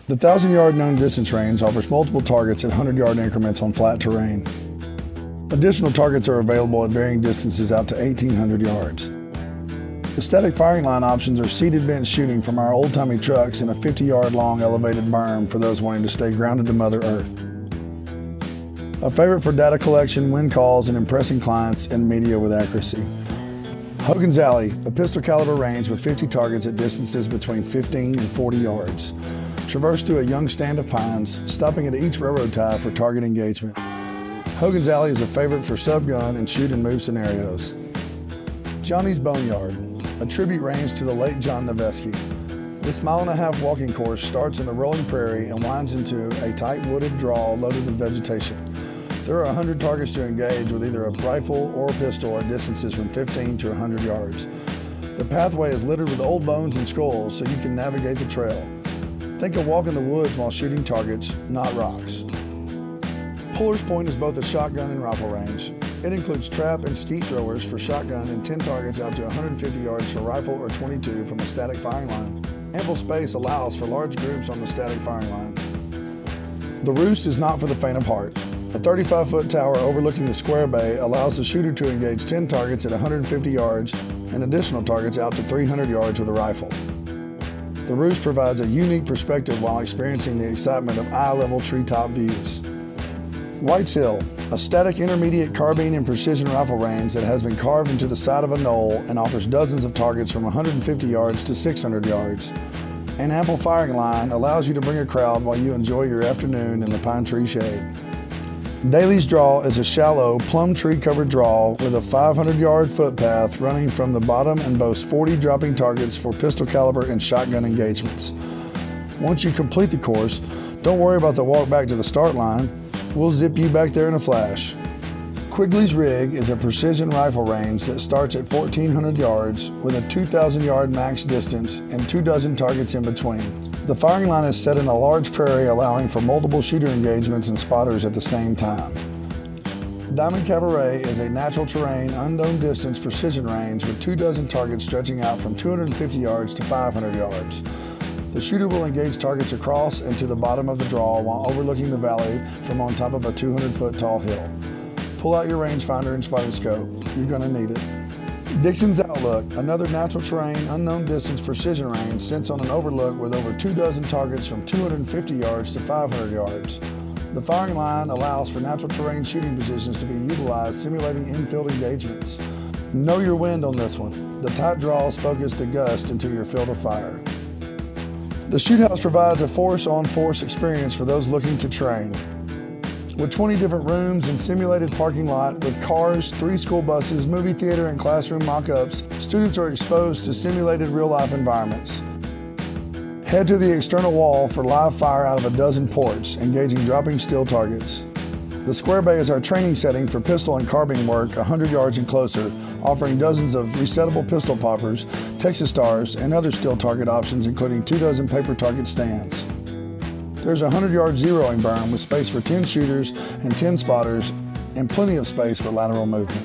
The 1,000-yard known distance range offers multiple targets at 100-yard increments on flat terrain. Additional targets are available at varying distances out to 1,800 yards. The static firing line options are seated bench shooting from our old-timey trucks and a 50-yard long elevated berm for those wanting to stay grounded to Mother Earth. A favorite for data collection, win calls, and impressing clients and media with accuracy. Hogan's Alley, a pistol caliber range with 50 targets at distances between 15 and 40 yards. Traverse through a young stand of pines, stopping at each railroad tie for target engagement. Hogan's Alley is a favorite for sub-gun and shoot and move scenarios. Johnny's Boneyard, a tribute range to the late John Noveski. This mile-and-a-half walking course starts in the rolling prairie and winds into a tight wooded draw loaded with vegetation. There are 100 targets to engage with either a rifle or a pistol at distances from 15 to 100 yards. The pathway is littered with old bones and skulls so you can navigate the trail. Think of walking the woods while shooting targets, not rocks. Puller's Point is both a shotgun and rifle range. It includes trap and skeet throwers for shotgun and 10 targets out to 150 yards for rifle or 22 from a static firing line. Ample space allows for large groups on the static firing line. The Roost is not for the faint of heart. A 35-foot tower overlooking the square bay allows the shooter to engage 10 targets at 150 yards and additional targets out to 300 yards with a rifle. The Roost provides a unique perspective while experiencing the excitement of eye-level treetop views. White's Hill, a static intermediate carbine and precision rifle range that has been carved into the side of a knoll and offers dozens of targets from 150 yards to 600 yards. An ample firing line allows you to bring a crowd while you enjoy your afternoon in the pine tree shade. Daly's Draw is a shallow, plum tree-covered draw with a 500-yard footpath running from the bottom and boasts 40 dropping targets for pistol caliber and shotgun engagements. Once you complete the course, don't worry about the walk back to the start line. We'll zip you back there in a flash. Quigley's Rig is a precision rifle range that starts at 1,400 yards with a 2,000-yard max distance and 24 targets in between. The firing line is set in a large prairie, allowing for multiple shooter engagements and spotters at the same time. Diamond Cabaret is a natural terrain, unknown distance precision range with 24 targets stretching out from 250 yards to 500 yards. The shooter will engage targets across and to the bottom of the draw while overlooking the valley from on top of a 200-foot tall hill. Pull out your rangefinder and spotting scope. You're gonna need it. Dixon's Outlook, another natural terrain, unknown distance precision range, sits on an overlook with over 24 targets from 250 yards to 500 yards. The firing line allows for natural terrain shooting positions to be utilized, simulating infield engagements. Know your wind on this one. The tight draws focus the gust into your field of fire. The Shoot House provides a force-on-force experience for those looking to train. With 20 different rooms and simulated parking lot with cars, 3 school buses, movie theater, and classroom mock-ups, students are exposed to simulated real-life environments. Head to the external wall for live fire out of a dozen ports, engaging dropping steel targets. The square bay is our training setting for pistol and carbine work 100 yards and closer, offering dozens of resettable pistol poppers, Texas Stars, and other steel target options, including 24 paper target stands. There's a 100-yard zeroing berm with space for 10 shooters and 10 spotters, and plenty of space for lateral movement.